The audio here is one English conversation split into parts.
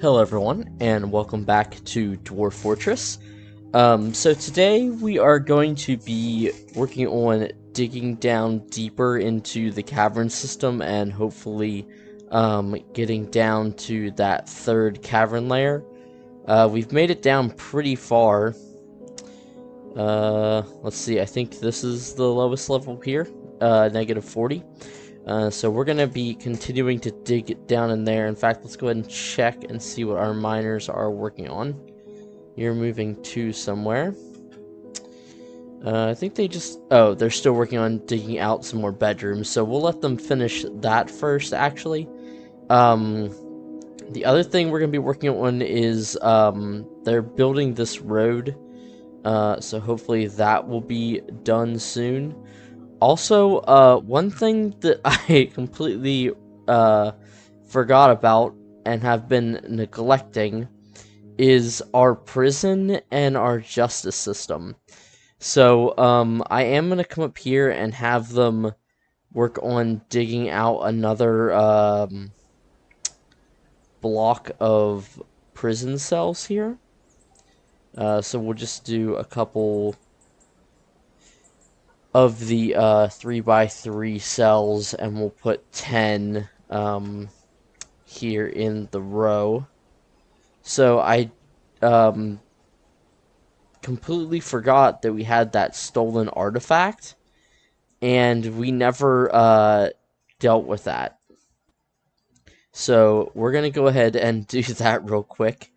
Hello everyone, and welcome back to Dwarf Fortress. So today we are going to be working on digging down deeper into the cavern system and hopefully getting down to that third cavern layer. We've made it down pretty far. Let's see, I think this is the lowest level here, negative 40. So we're going to be continuing to dig it down in there. In fact, let's go ahead and check and see what our miners are working on. You're moving to somewhere. I think they just... Oh, they're still working on digging out some more bedrooms. So we'll let them finish that first, actually. The other thing we're going to be working on is they're building this road. So hopefully that will be done soon. Also, one thing that I completely forgot about and have been neglecting is our prison and our justice system. So, I am going to come up here and have them work on digging out another block of prison cells here. So we'll just do a couple of the 3x3 cells, and we'll put 10 here in the row. So I completely forgot that we had that stolen artifact, and we never dealt with that. So we're gonna go ahead and do that real quick.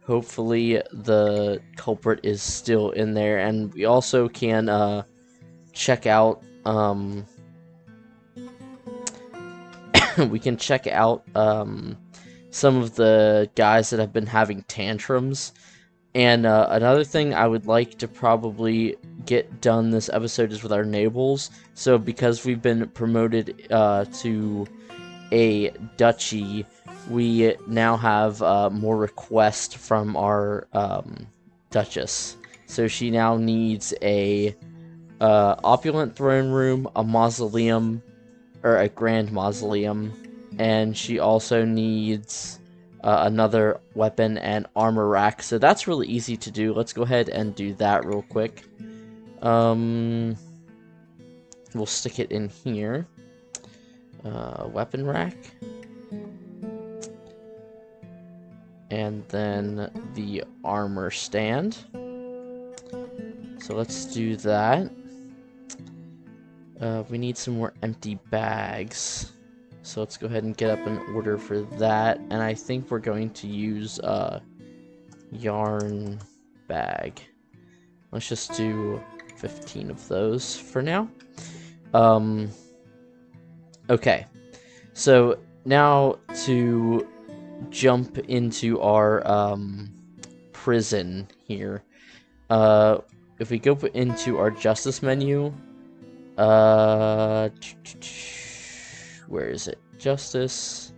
Hopefully the culprit is still in there, and we also can check out we can check out some of the guys that have been having tantrums. And another thing I would like to probably get done this episode is with our nobles. So because we've been promoted to a duchy, we now have more requests from our duchess. So she now needs a opulent throne room, a mausoleum, or a grand mausoleum, and she also needs another weapon and armor rack. So that's really easy to do. Let's go ahead and do that real quick. We'll stick it in here. Weapon rack. And then the armor stand. So let's do that. We need some more empty bags. So let's go ahead and get up an order for that. And I think we're going to use a yarn bag. Let's just do 15 of those for now. Okay. So now to jump into our prison here. If we go into our justice menu, where is it? Justice.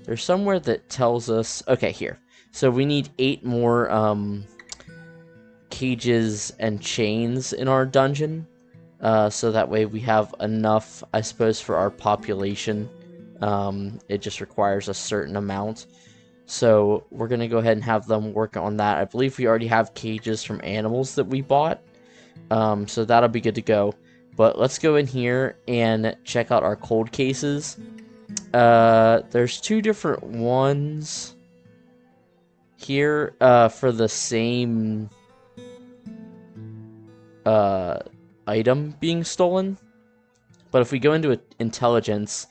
There's somewhere that tells us... Okay, here. So we need 8 more cages and chains in our dungeon. So that way we have enough, I suppose, for our population. It just requires a certain amount. So we're going to go ahead and have them work on that. I believe we already have cages from animals that we bought. So that'll be good to go. But let's go in here and check out our cold cases. There's 2 different ones here for the same item being stolen. But if we go into intelligence,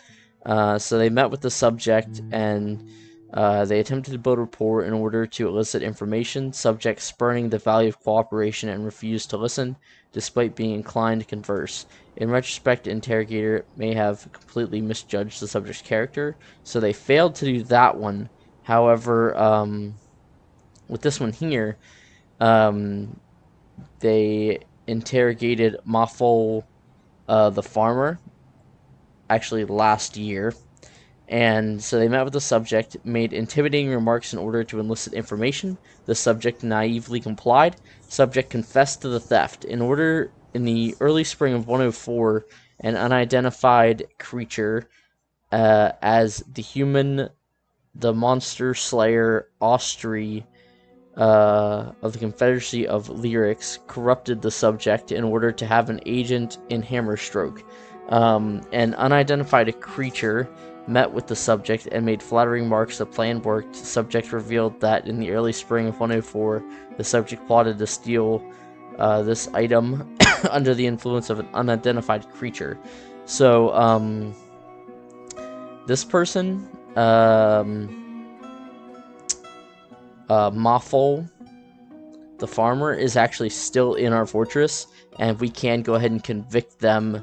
so they met with the subject and they attempted to build rapport in order to elicit information. Subject spurning the value of cooperation and refused to listen, despite being inclined to converse. In retrospect, the interrogator may have completely misjudged the subject's character, so they failed to do that one. However, with this one here, they interrogated Maffol, the farmer, actually last year. And so they met with the subject, made intimidating remarks in order to elicit information. The subject naively complied. Subject confessed to the theft. In the early spring of 104, an unidentified creature as the monster slayer Austri of the Confederacy of Lyrics corrupted the subject in order to have an agent in Hammerstroke. An unidentified creature met with the subject and made flattering remarks. The plan worked. The subject revealed that in the early spring of 104, the subject plotted to steal this item under the influence of an unidentified creature. So, this person, Moffel, the farmer, is actually still in our fortress, and we can go ahead and convict them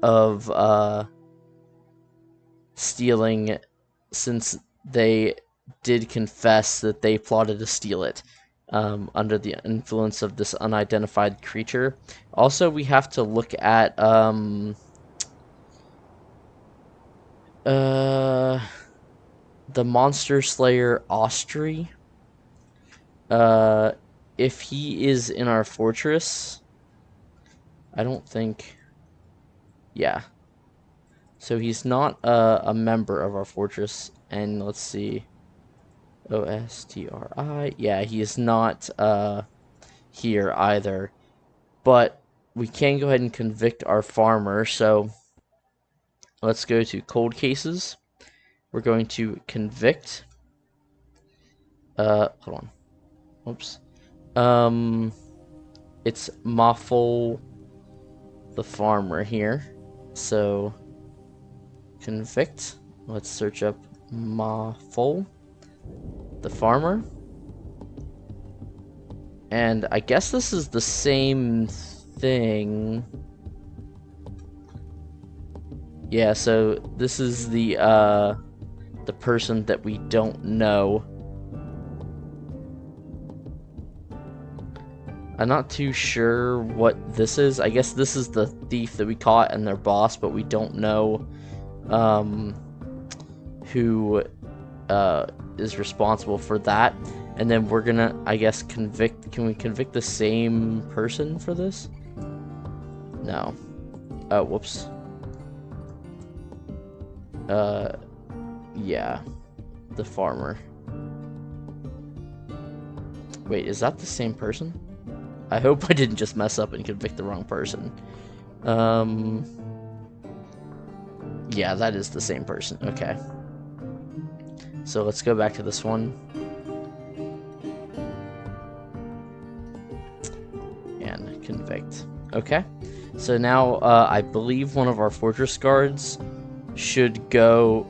of stealing, since they did confess that they plotted to steal it under the influence of this unidentified creature. Also, we have to look at the monster slayer Austri. If he is in our fortress, I don't think. Yeah. So he's not a member of our fortress, and let's see. Ostri. Yeah, he is not here either. But we can go ahead and convict our farmer, so let's go to cold cases. We're going to convict. Hold on. Oops. It's Moffel the farmer here. So convict. Let's search up Moffel the farmer. And I guess this is the same thing. Yeah, so this is the person that we don't know. I'm not too sure what this is. I guess this is the thief that we caught and their boss, but we don't know who is responsible for that. And then we're gonna, I guess, convict. Can we convict the same person for this? No. Oh, whoops. Yeah. The farmer. Wait, is that the same person? I hope I didn't just mess up and convict the wrong person. Yeah, that is the same person. Okay. So let's go back to this one. And convict. Okay. So now, I believe one of our fortress guards should go,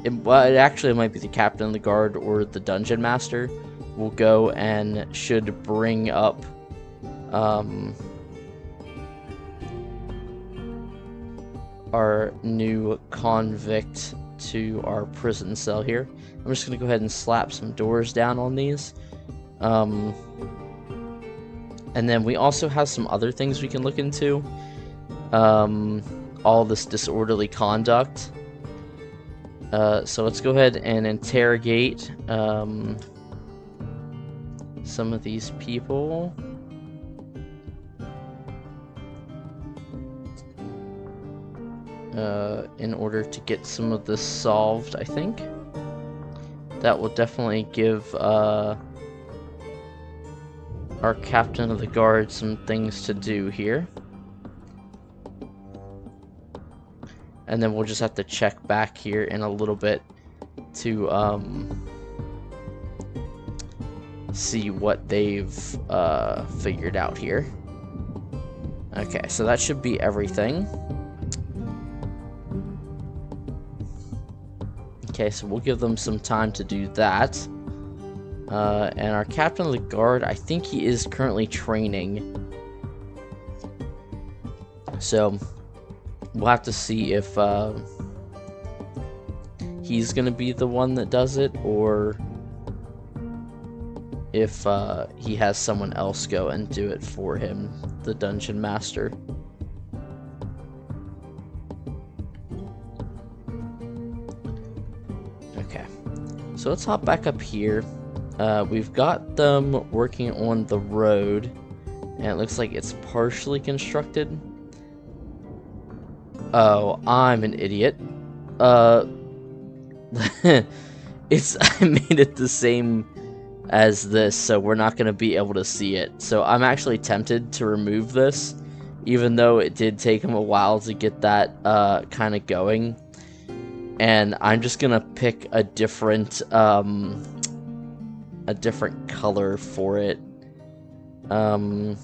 it actually might be the captain of the guard or the dungeon master. Will go and should bring up our new convict to our prison cell here. I'm just gonna go ahead and slap some doors down on these. And then we also have some other things we can look into. All this disorderly conduct. So let's go ahead and interrogate some of these people. In order to get some of this solved, I think. That will definitely give our captain of the guard some things to do here. And then we'll just have to check back here in a little bit to see what they've figured out here. Okay, so that should be everything. Okay, so we'll give them some time to do that. And our captain of the guard, I think he is currently training. So we'll have to see if he's gonna be the one that does it, or if he has someone else go and do it for him, the dungeon master. Okay, so let's hop back up here. We've got them working on the road, and it looks like it's partially constructed. Oh, I'm an idiot. Uh, I made it the same as this, so we're not going to be able to see it. So I'm actually tempted to remove this, even though it did take him a while to get that kind of going. And I'm just going to pick a different color for it. But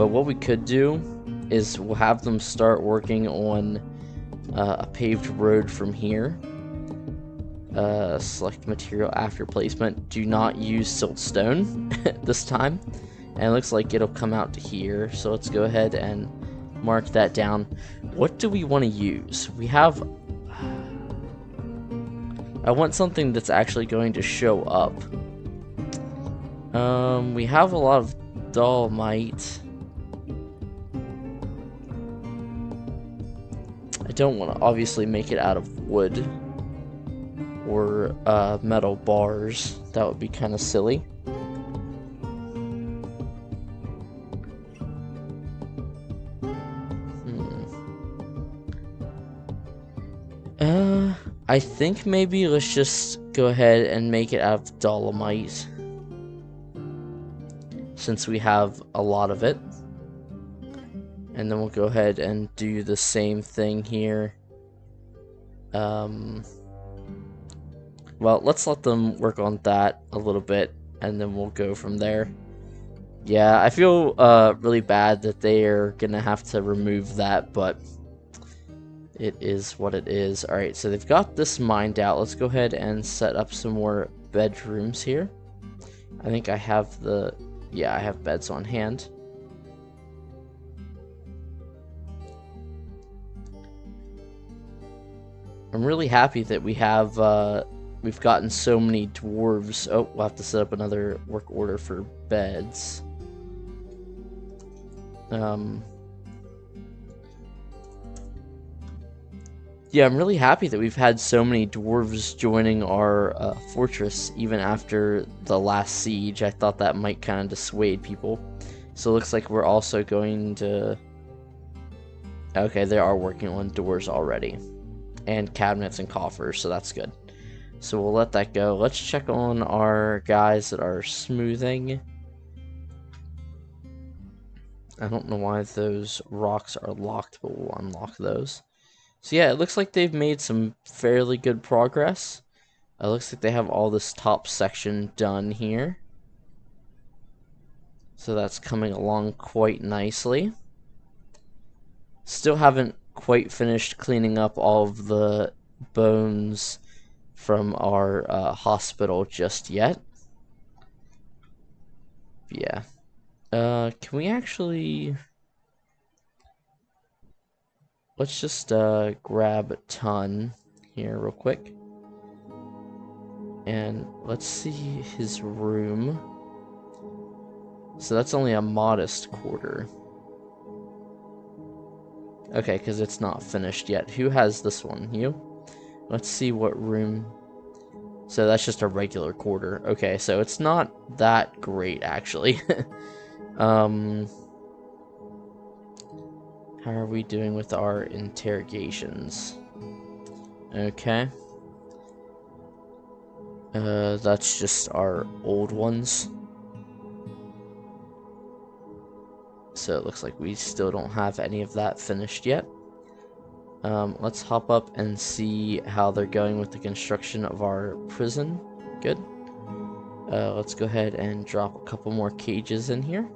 what we could do is we'll have them start working on a paved road from here. Select material after placement. Do not use siltstone this time. And it looks like it'll come out to here. So let's go ahead and mark that down. What do we want to use? We have... I want something that's actually going to show up. We have a lot of dolomite. I don't want to obviously make it out of wood or metal bars. That would be kind of silly. I think maybe let's just go ahead and make it out of dolomite, since we have a lot of it. And then we'll go ahead and do the same thing here. Well, let's let them work on that a little bit, and then we'll go from there. Yeah, I feel really bad that they are gonna have to remove that, but it is what it is. Alright, so they've got this mined out. Let's go ahead and set up some more bedrooms here. I think I have I have beds on hand. I'm really happy that we have, we've gotten so many dwarves. Oh, we'll have to set up another work order for beds. Yeah, I'm really happy that we've had so many dwarves joining our fortress even after the last siege. I thought that might kind of dissuade people. So it looks like we're also going to... Okay, they are working on doors already. And cabinets and coffers, so that's good. So we'll let that go. Let's check on our guys that are smoothing. I don't know why those rocks are locked, but we'll unlock those. So yeah, it looks like they've made some fairly good progress. It looks like they have all this top section done here. So that's coming along quite nicely. Still haven't quite finished cleaning up all of the bones from our hospital just yet. Yeah. Can we actually... Let's just grab a ton here real quick. And let's see his room. So that's only a modest quarter. Okay, because it's not finished yet. Who has this one? You? Let's see what room... So that's just a regular quarter. Okay, so it's not that great, actually. How are we doing with our interrogations? Okay. That's just our old ones. So it looks like we still don't have any of that finished yet. Let's hop up and see how they're going with the construction of our prison. Good. Let's go ahead and drop a couple more cages in here.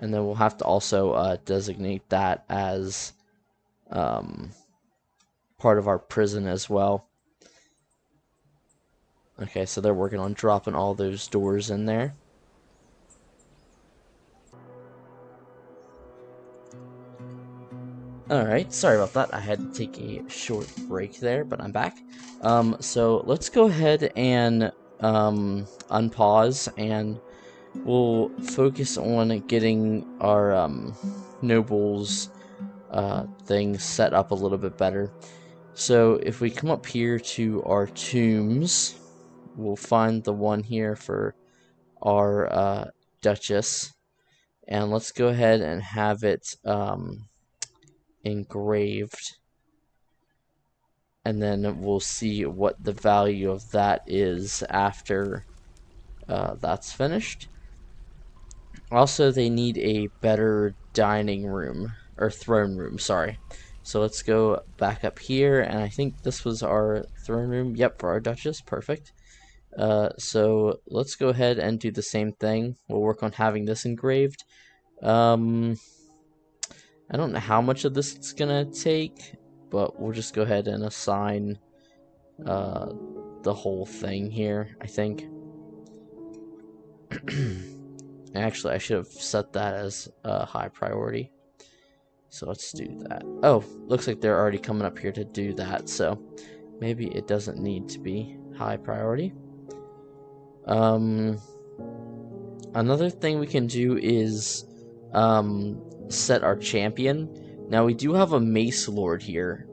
And then we'll have to also designate that as part of our prison as well. Okay, so they're working on dropping all those doors in there. Alright, sorry about that. I had to take a short break there, but I'm back. So let's go ahead and unpause, and we'll focus on getting our nobles thing set up a little bit better. So if we come up here to our tombs, we'll find the one here for our Duchess. And let's go ahead and have it engraved. And then we'll see what the value of that is after that's finished. Also, they need a better dining room, or throne room, sorry. So let's go back up here, and I think this was our throne room. Yep, for our Duchess, perfect. So let's go ahead and do the same thing. We'll work on having this engraved. I don't know how much of this it's gonna take, but we'll just go ahead and assign the whole thing here, I think. Actually, I should have set that as a high priority. So let's do that. Oh, looks like they're already coming up here to do that, so maybe it doesn't need to be high priority. Another thing we can do is set our champion. Now we do have a Mace Lord here.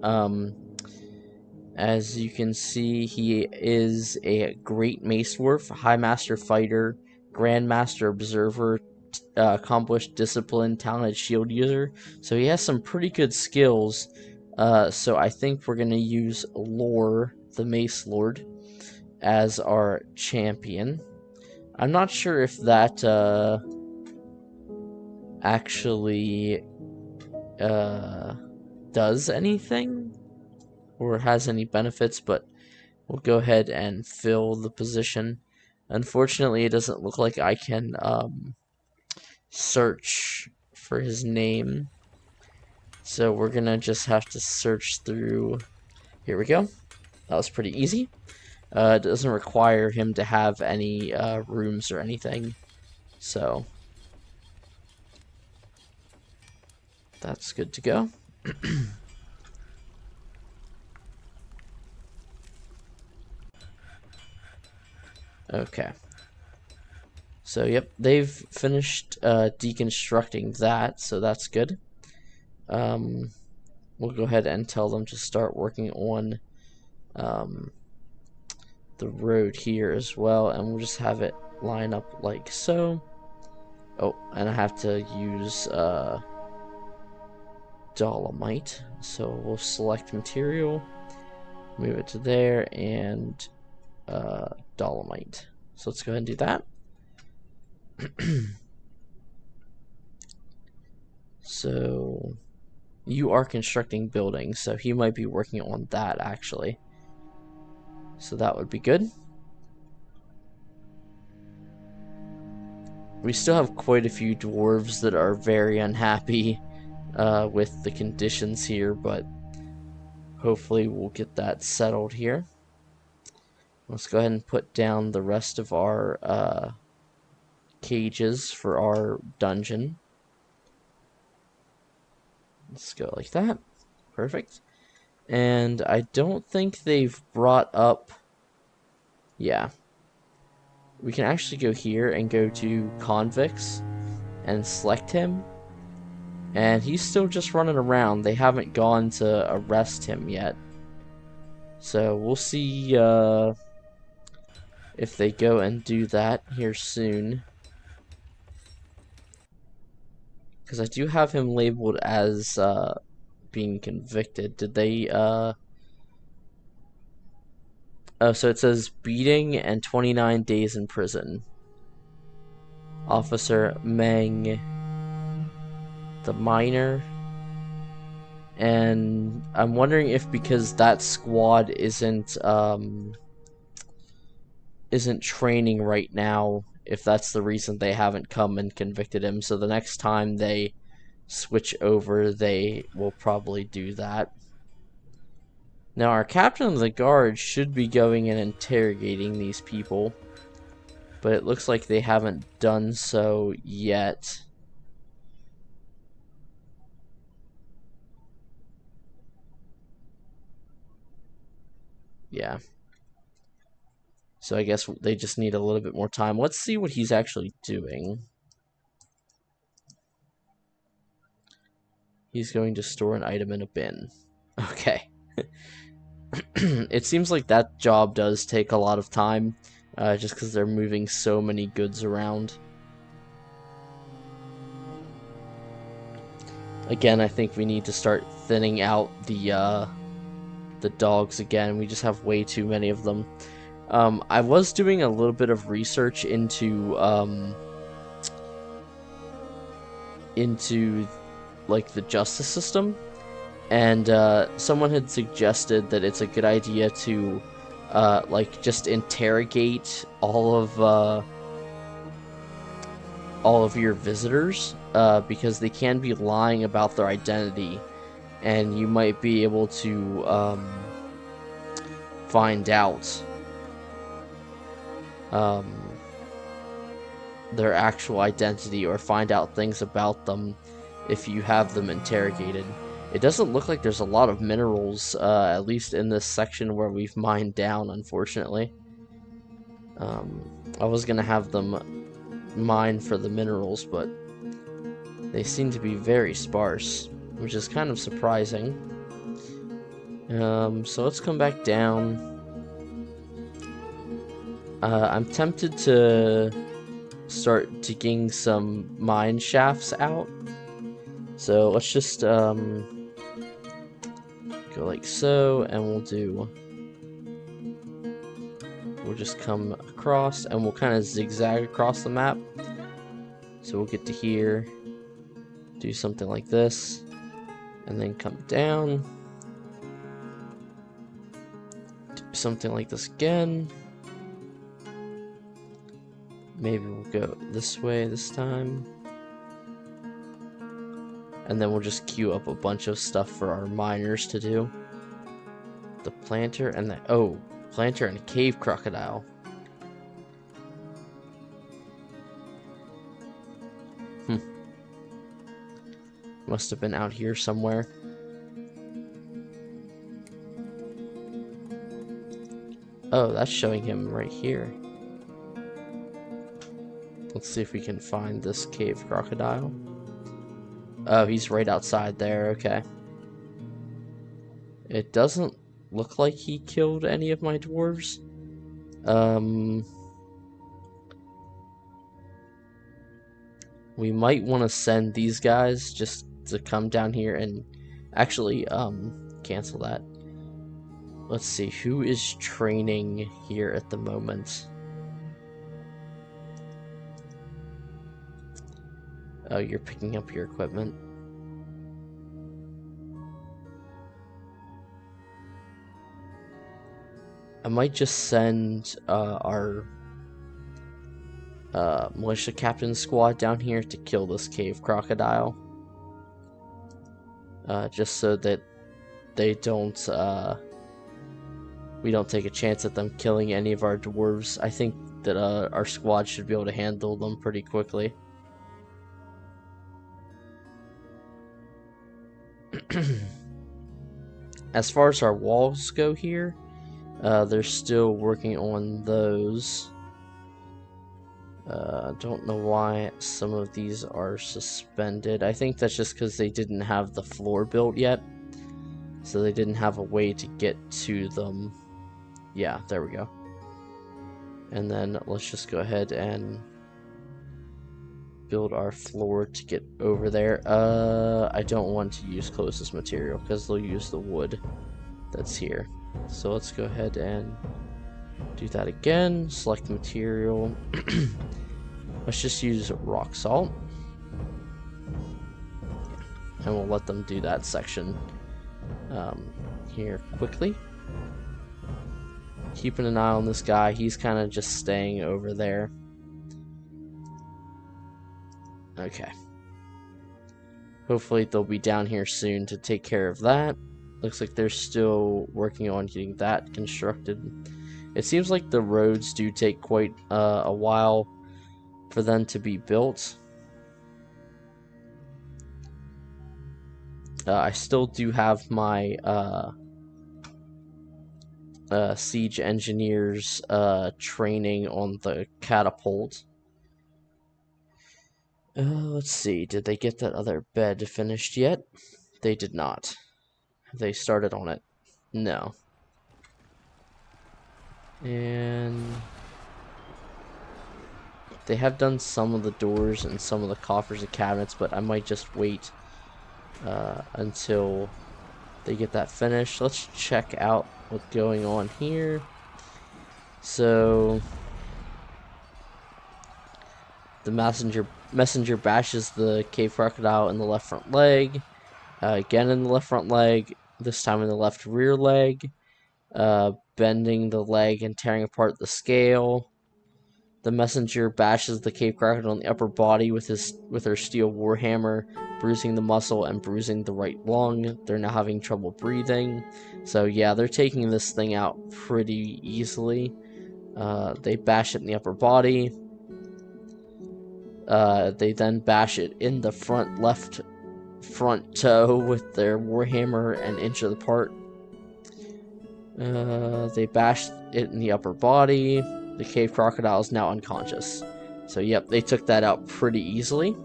As you can see, he is a great Mace Dwarf, High Master Fighter, Grandmaster Observer, accomplished discipline, talented shield user. So he has some pretty good skills. So I think we're gonna use Lore, the Mace Lord, as our champion. I'm not sure if that actually does anything or has any benefits, but we'll go ahead and fill the position. Unfortunately, it doesn't look like I can search for his name, so we're gonna just have to search through. Here we go. That was pretty easy. It doesn't require him to have any rooms or anything, so that's good to go. Okay. So, yep, they've finished deconstructing that, so that's good. We'll go ahead and tell them to start working on the road here as well, and we'll just have it line up like so. Oh, and I have to use dolomite, so we'll select material, move it to there, and dolomite. So let's go ahead and do that. So you are constructing buildings, so he might be working on that actually. So that would be good. We still have quite a few dwarves that are very unhappy with the conditions here, but hopefully we'll get that settled here. Let's go ahead and put down the rest of our cages for our dungeon. Let's go like that. Perfect. And I don't think they've brought up... Yeah. We can actually go here and go to convicts and select him. And he's still just running around. They haven't gone to arrest him yet. So we'll see if they go and do that here soon. Because I do have him labeled as being convicted. Did they... Oh, so it says beating and 29 days in prison. Officer Meng, the minor. And I'm wondering if because that squad isn't training right now, if that's the reason they haven't come and convicted him. So the next time they switch over, they will probably do that. Now our captain of the guard should be going and interrogating these people, but it looks like they haven't done so yet. Yeah. So I guess they just need a little bit more time. Let's see what he's actually doing. He's going to store an item in a bin. Okay. It seems like that job does take a lot of time, just because they're moving so many goods around. Again, I think we need to start thinning out the dogs again. We just have way too many of them. I was doing a little bit of research into like the justice system, and someone had suggested that it's a good idea to like just interrogate all of your visitors, because they can be lying about their identity, and you might be able to find out their actual identity, or find out things about them if you have them interrogated. It doesn't look like there's a lot of minerals, at least in this section where we've mined down, unfortunately. I was gonna have them mine for the minerals, but they seem to be very sparse, which is kind of surprising. So let's come back down. I'm tempted to start digging some mine shafts out. So let's just go like so, and we'll just come across, and we'll kind of zigzag across the map. So we'll get to here, do something like this, and then come down, do something like this again. Maybe we'll go this way this time. And then we'll just queue up a bunch of stuff for our miners to do. The planter and planter and a cave crocodile. Must have been out here somewhere. Oh, that's showing him right here. Let's see if we can find this cave crocodile. Oh, he's right outside there, okay. It doesn't look like he killed any of my dwarves. We might want to send these guys just to come down here and actually, cancel that. Let's see, who is training here at the moment? Oh, you're picking up your equipment. I might just send our militia captain squad down here to kill this cave crocodile. Just so that they don't, we don't take a chance at them killing any of our dwarves. I think that our squad should be able to handle them pretty quickly. As far as our walls go here, they're still working on those. Don't know why some of these are suspended. I think that's just because they didn't have the floor built yet, so they didn't have a way to get to them. Yeah, there we go. And then let's just go ahead and build our floor to get over there. I don't want to use closest material because they'll use the wood that's here. So let's go ahead and do that again. Select material. Let's just use rock salt. And we'll let them do that section here quickly. Keeping an eye on this guy. He's kind of just staying over there. Okay. Hopefully they'll be down here soon to take care of that. Looks like they're still working on getting that constructed. It seems like the roads do take quite a while for them to be built. I still do have my siege engineers training on the catapult. Let's see, did they get that other bed finished yet? They did not. Have they started on it? No. And they have done some of the doors and some of the coffers and cabinets, but I might just wait until they get that finished. Let's check out what's going on here. So the messenger bashes the cave crocodile in the left front leg, again in the left front leg, this time in the left rear leg, bending the leg and tearing apart the scale. The messenger bashes the cave crocodile in the upper body with her steel warhammer, bruising the muscle and bruising the right lung. They're now having trouble breathing. So yeah, they're taking this thing out pretty easily. They bash it in the upper body. They then bash it in the left front toe with their warhammer an inch apart. They bash it in the upper body. The cave crocodile is now unconscious. So yep, they took that out pretty easily,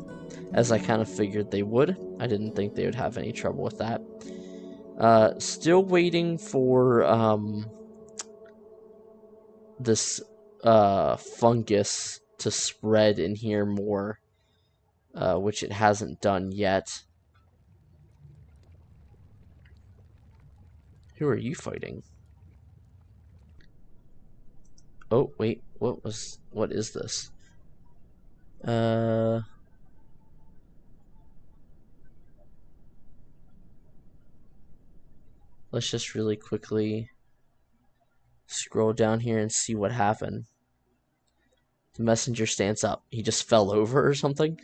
as I kind of figured they would. I didn't think they would have any trouble with that. Still waiting for this fungus to spread in here more, which it hasn't done yet. Who are you fighting? Oh, wait, what is this? Let's just really quickly scroll down here and see what happened. The messenger stands up. He just fell over or something?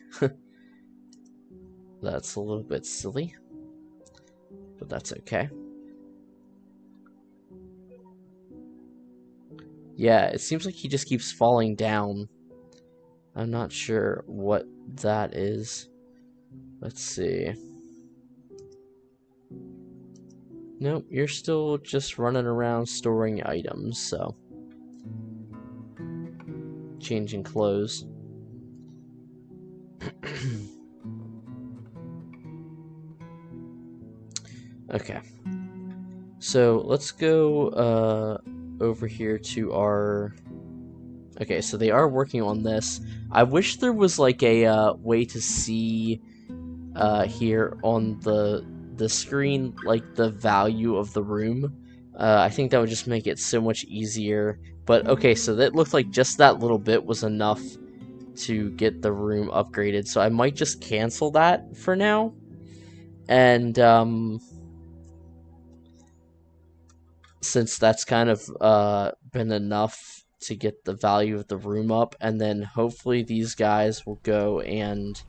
That's a little bit silly, but that's okay. Yeah, it seems like he just keeps falling down. I'm not sure what that is. Let's see. Nope, you're still just running around storing items, so. Changing clothes. Okay. So let's go over here to our... Okay, so they are working on this. I wish there was like a way to see here on the screen like the value of the room. I think that would just make it so much easier. But okay, so that looked like just that little bit was enough to get the room upgraded. So I might just cancel that for now. And since that's kind of been enough to get the value of the room up, and then hopefully these guys will go and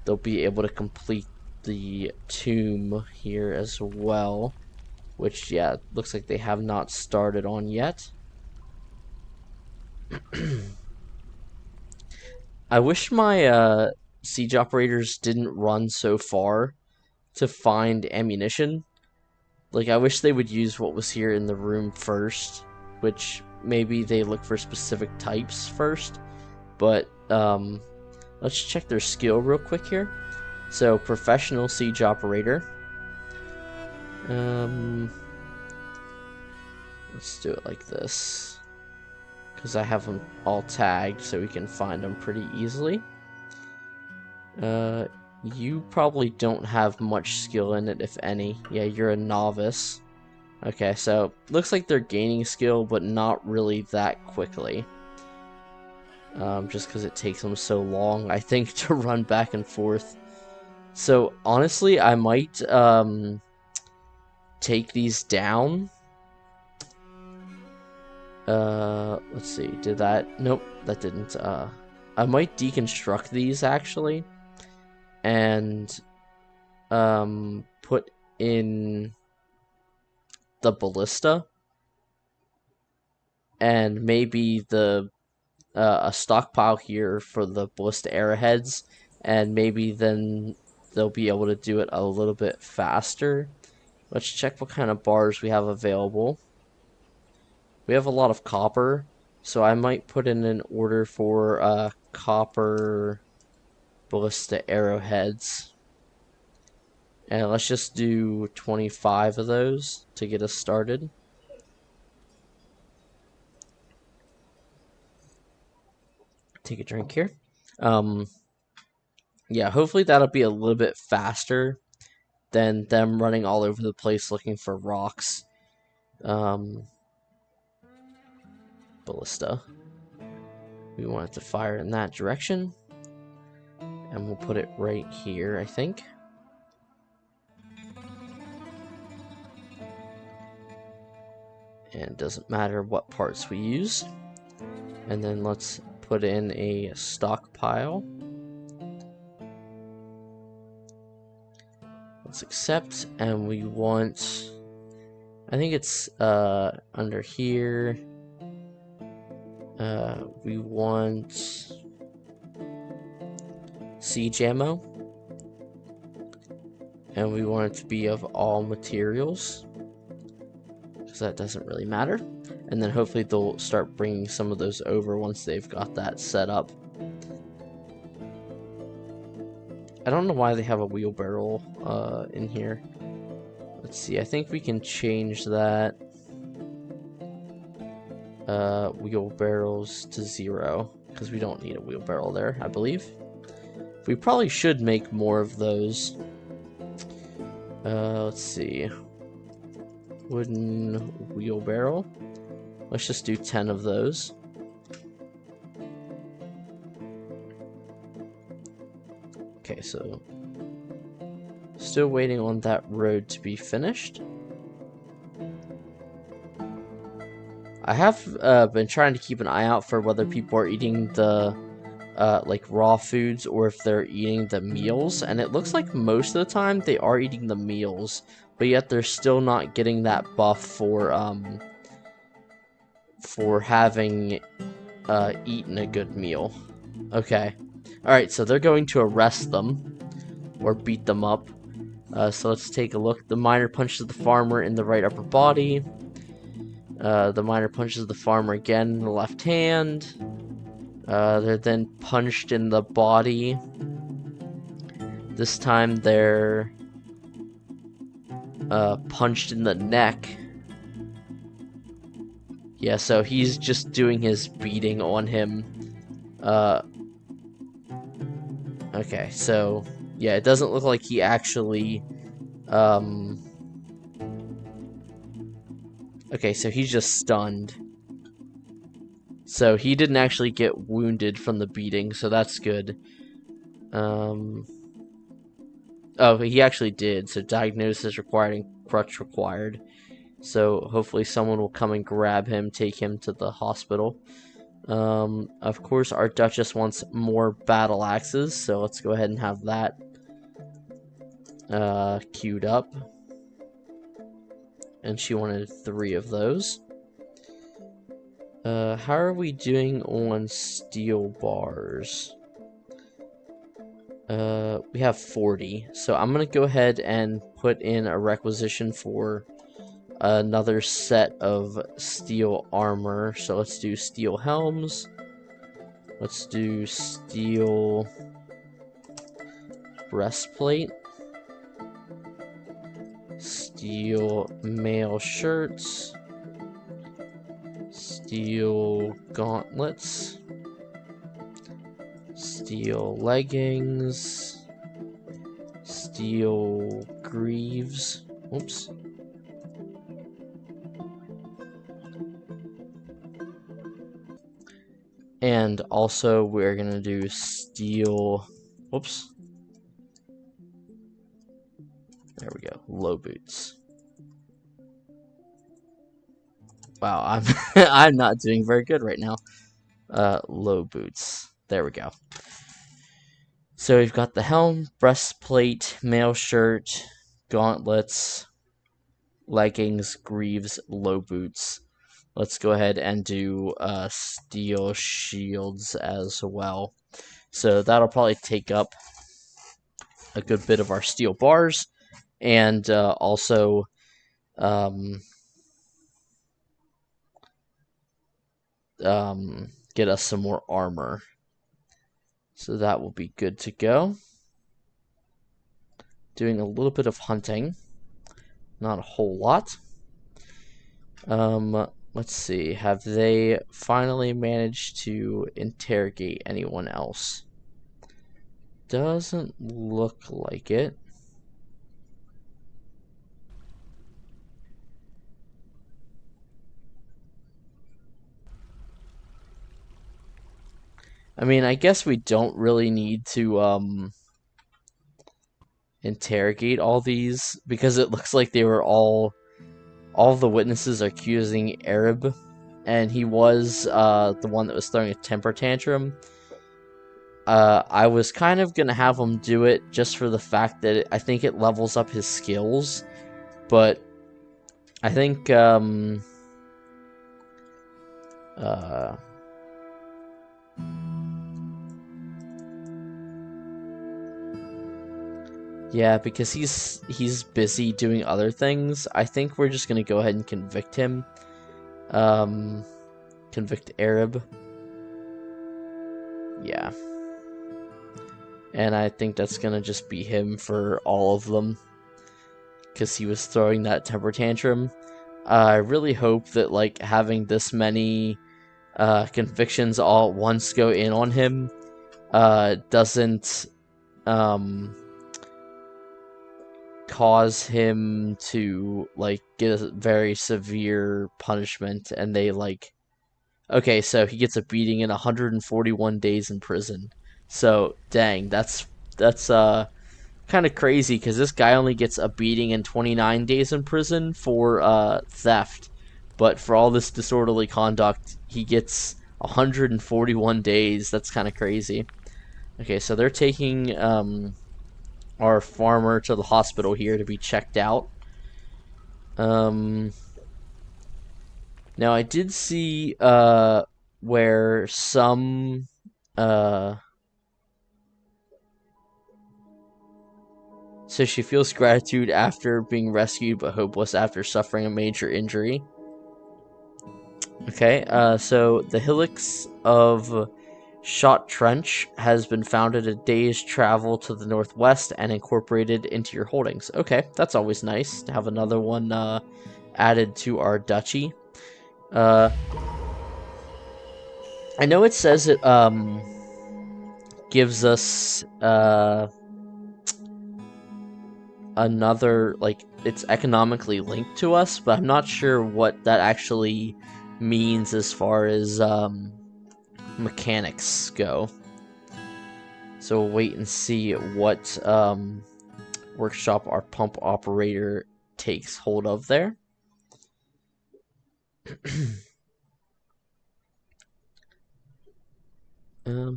they'll be able to complete the tomb here as well, which yeah, looks like they have not started on yet. I wish my siege operators didn't run so far to find ammunition. Like, I wish they would use what was here in the room first, which maybe they look for specific types first. But let's check their skill real quick here. So, professional siege operator. Let's do it like this, because I have them all tagged so we can find them pretty easily. You probably don't have much skill in it, if any. Yeah, you're a novice. Okay, so looks like they're gaining skill, but not really that quickly. Just because it takes them so long, I think, to run back and forth. So honestly, I might take these down. Let's see, did that? Nope, that didn't. I might deconstruct these actually, and put in the ballista, and maybe a stockpile here for the ballista arrowheads, and maybe then they'll be able to do it a little bit faster. Let's check what kind of bars we have available. We have a lot of copper, so I might put in an order for copper ballista arrowheads. And let's just do 25 of those to get us started. Take a drink here. Yeah, hopefully that'll be a little bit faster than them running all over the place looking for rocks. Ballista. We want it to fire in that direction. And we'll put it right here, I think. And it doesn't matter what parts we use. And then let's put in a stockpile. Let's accept, and we want, I think it's under here. We want siege ammo, and we want it to be of all materials, because that doesn't really matter. And then hopefully they'll start bringing some of those over once they've got that set up. I don't know why they have a wheelbarrow in here. Let's see, I think we can change that wheelbarrows to 0, because we don't need a wheelbarrow there, I believe. We probably should make more of those. Let's see. Wooden wheelbarrow. Let's just do 10 of those. Okay, so still waiting on that road to be finished. I have been trying to keep an eye out for whether people are eating the like raw foods or if they're eating the meals, and it looks like most of the time they are eating the meals, but yet they're still not getting that buff for having eaten a good meal. Okay. Alright, so they're going to arrest them, or beat them up. So let's take a look. The miner punches the farmer in the right upper body. The miner punches the farmer again in the left hand. They're then punched in the body. This time they're punched in the neck. Yeah, so he's just doing his beating on him. Okay, so yeah, it doesn't look like he actually okay, so he's just stunned. So he didn't actually get wounded from the beating, so that's good. Oh, he actually did, so diagnosis required and crutch required. So hopefully someone will come and grab him, take him to the hospital. Of course, our Duchess wants more battle axes, so let's go ahead and have that queued up. And she wanted 3 of those. How are we doing on steel bars? We have 40, so I'm gonna go ahead and put in a requisition for another set of steel armor. So let's do steel helms. Let's do steel breastplate. Steel mail shirts. Steel gauntlets. Steel leggings. Steel greaves. Oops. And also we're gonna do steel, whoops. There we go, low boots. Wow, I'm I'm not doing very good right now. Low boots. There we go. So we've got the helm, breastplate, mail shirt, gauntlets, leggings, greaves, low boots. Let's go ahead and do steel shields as well. So that'll probably take up a good bit of our steel bars, and also get us some more armor. So that will be good to go. Doing a little bit of hunting. Not a whole lot. Let's see. Have they finally managed to interrogate anyone else? Doesn't look like it. I mean, I guess we don't really need to interrogate all these because it looks like they were all the witnesses are accusing Arab, and he was the one that was throwing a temper tantrum. I was kind of gonna have him do it just for the fact that I think it levels up his skills, but I think yeah, because he's busy doing other things. I think we're just gonna go ahead and convict him. Convict Arab. Yeah. And I think that's gonna just be him for all of them, because he was throwing that temper tantrum. I really hope that like having this many convictions all at once go in on him doesn't cause him to like get a very severe punishment, and they like, okay, so he gets a beating in 141 days in prison. So dang, that's kind of crazy because this guy only gets a beating in 29 days in prison for theft, but for all this disorderly conduct he gets 141 days. That's kind of crazy. Okay, so they're taking our farmer to the hospital here to be checked out. Now I did see where some so she feels gratitude after being rescued, but hopeless after suffering a major injury. Okay, so the hillocks of Shot Trench has been found at a day's travel to the northwest and incorporated into your holdings. Okay, that's always nice to have another one added to our duchy. I know it says it gives us another, like, it's economically linked to us, but I'm not sure what that actually means as far as mechanics go. So we'll wait and see what workshop our pump operator takes hold of there.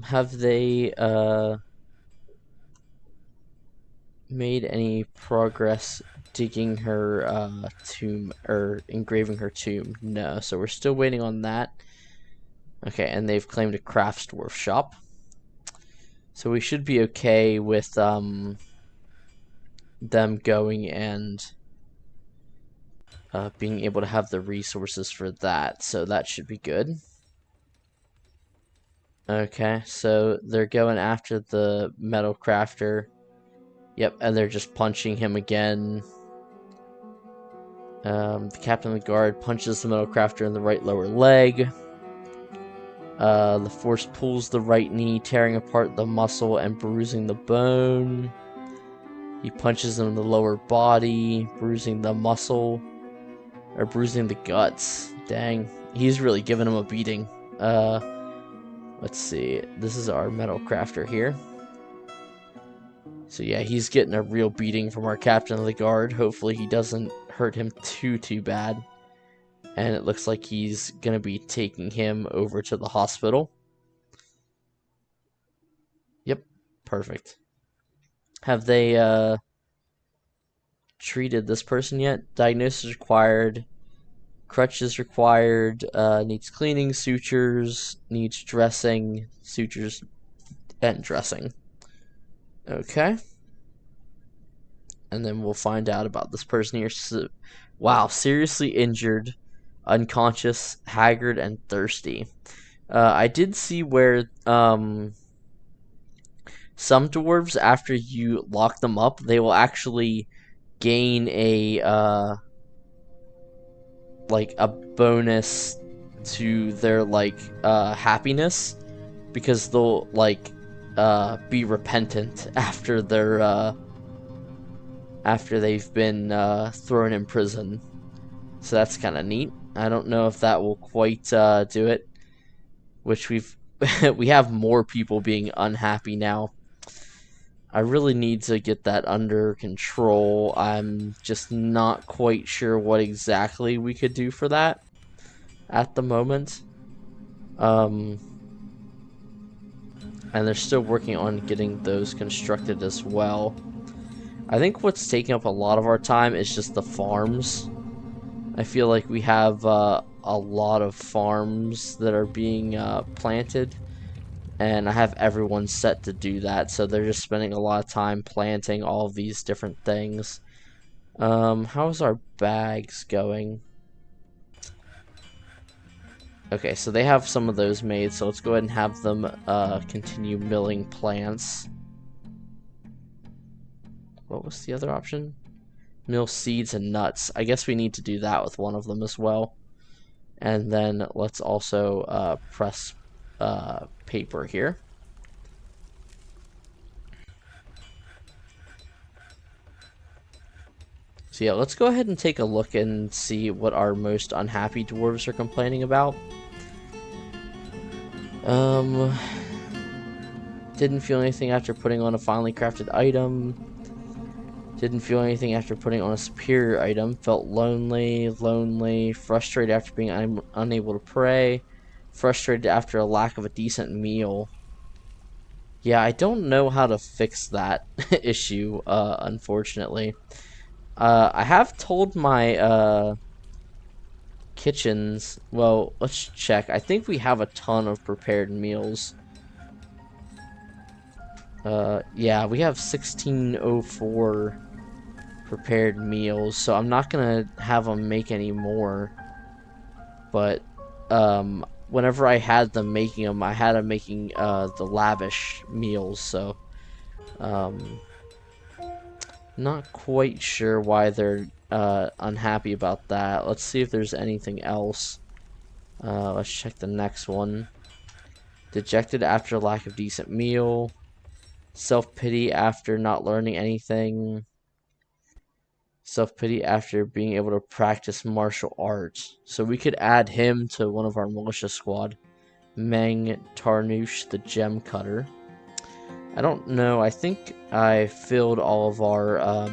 Have they made any progress digging her tomb or engraving her tomb? No, so we're still waiting on that. Okay, and they've claimed a crafts dwarf shop, so we should be okay with them going and being able to have the resources for that, so that should be good. Okay, so they're going after the metal crafter. Yep, and they're just punching him again. The captain of the guard punches the metal crafter in the right lower leg. The force pulls the right knee, tearing apart the muscle and bruising the bone. He punches him in the lower body, bruising the muscle, or bruising the guts. Dang, he's really giving him a beating. Let's see. This is our metal crafter here. So yeah, he's getting a real beating from our captain of the guard. Hopefully he doesn't hurt him too bad. And it looks like he's going to be taking him over to the hospital. Yep, perfect. Have they treated this person yet? Diagnosis required. Crutches required. Needs cleaning, sutures, needs dressing, sutures, and dressing. Okay. And then we'll find out about this person here. So, wow, seriously injured, unconscious, haggard, and thirsty. I did see where some dwarves, after you lock them up, they will actually gain a like a bonus to their like happiness, because they'll like be repentant after they've been thrown in prison. So that's kind of neat. I don't know if that will quite do it. Which we have more people being unhappy now. I really need to get that under control. I'm just not quite sure what exactly we could do for that at the moment. And they're still working on getting those constructed as well. I think what's taking up a lot of our time is just the farms. I feel like we have a lot of farms that are being planted, and I have everyone set to do that, so they're just spending a lot of time planting all of these different things. How's our bags going? Okay, so they have some of those made, so let's go ahead and have them continue milling plants. What was the other option? Mill seeds and nuts. I guess we need to do that with one of them as well. And then let's also press paper here. So yeah, let's go ahead and take a look and see what our most unhappy dwarves are complaining about. Didn't feel anything after putting on a finely crafted item. Didn't feel anything after putting on a superior item. Felt lonely, frustrated after being unable to pray. Frustrated after a lack of a decent meal. Yeah, I don't know how to fix that issue, unfortunately. I have told my kitchens. Well, let's check. I think we have a ton of prepared meals. Yeah, we have 1604 prepared meals, so I'm not gonna have them make any more. But whenever I had them making them, I had them making the lavish meals. So not quite sure why they're unhappy about that. Let's see if there's anything else. Let's check the next one. Dejected after lack of decent meal. Self-pity after not learning anything. Self-pity after being able to practice martial arts. So we could add him to one of our militia squad. Meng Tarnouche, the gem cutter. I don't know. I think I filled all of our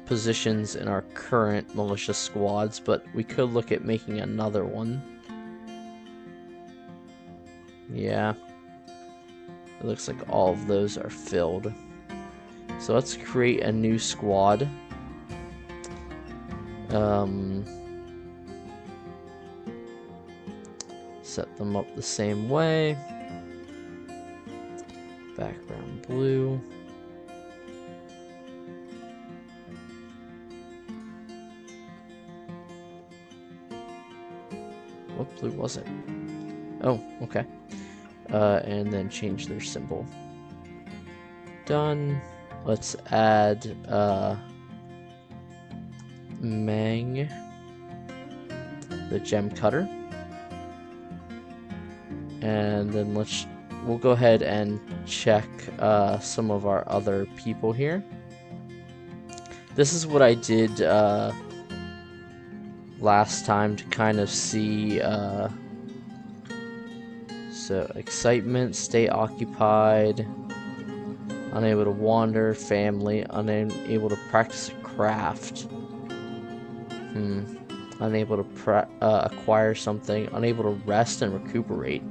positions in our current militia squads, but we could look at making another one. Yeah. It looks like all of those are filled. So let's create a new squad. Set them up the same way. Background blue. What blue was it? Oh, okay. And then change their symbol. Done. Let's add Meng, the gem cutter. And then we'll go ahead and check some of our other people here. This is what I did last time to kind of see. So excitement, stay occupied, unable to wander, family, unable to practice a craft. Unable to acquire something, unable to rest and recuperate.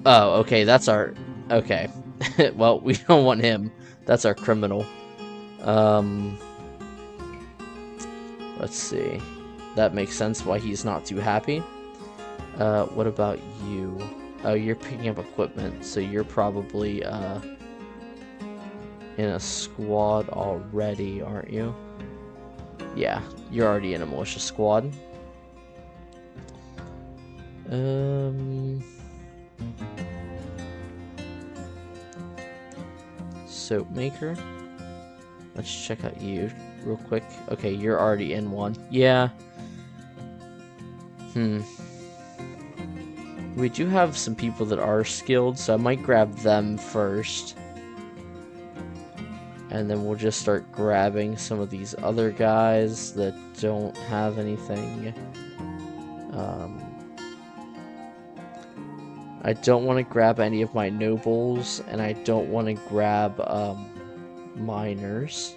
Oh, okay, that's our... Okay. Well, we don't want him. That's our criminal. Let's see. That makes sense why he's not too happy. What about you? Oh, you're picking up equipment, so you're probably in a squad already, aren't you? Yeah, you're already in a militia squad. Soap maker. Let's check out you real quick. Okay, you're already in one. Yeah. We do have some people that are skilled, so I might grab them first. And then we'll just start grabbing some of these other guys that don't have anything. I don't want to grab any of my nobles, and I don't want to grab miners.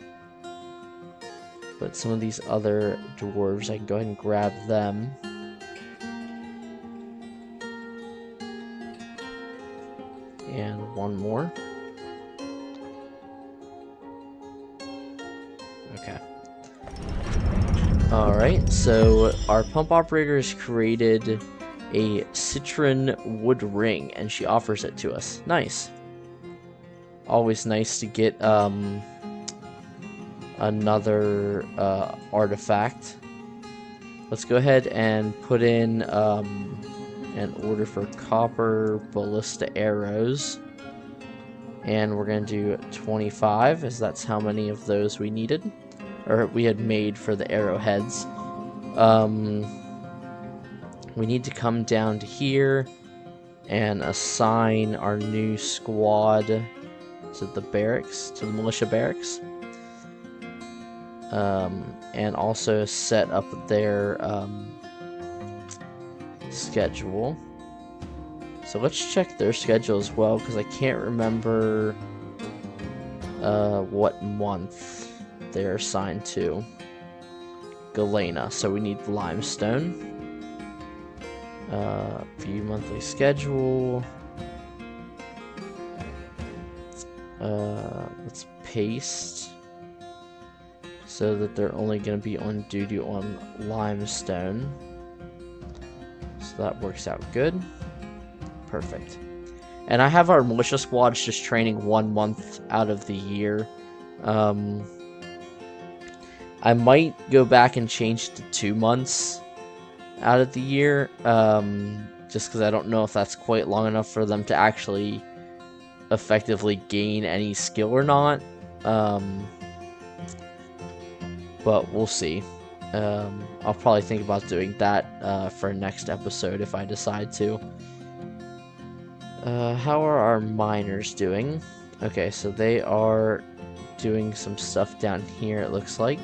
But some of these other dwarves, I can go ahead and grab them. And one more. Okay. Alright, so our pump operator has created a citron wood ring, and she offers it to us. Nice. Always nice to get another artifact. Let's go ahead and put in an order for copper ballista arrows. And we're going to do 25, as that's how many of those we needed. Or we had made for the arrowheads. We need to come down to here and assign our new squad to the barracks, to the militia barracks. And also set up their schedule. So let's check their schedule as well, because I can't remember what month they're assigned to. Galena, so we need limestone. View monthly schedule. Let's paste so that they're only going to be on duty on limestone. So that works out good. Perfect. And I have our militia squads just training 1 month out of the year. I might go back and change to 2 months out of the year, just because I don't know if that's quite long enough for them to actually effectively gain any skill or not. But we'll see. I'll probably think about doing that for next episode if I decide to. How are our miners doing? Okay, so they are doing some stuff down here, it looks like.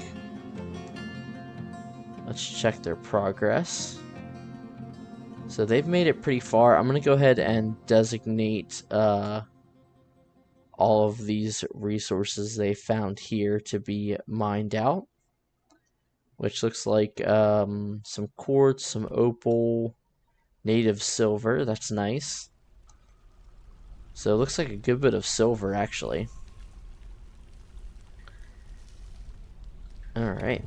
Let's check their progress. So they've made it pretty far. I'm going to go ahead and designate all of these resources they found here to be mined out. Which looks like some quartz, some opal, native silver. That's nice. So it looks like a good bit of silver, actually. Alright.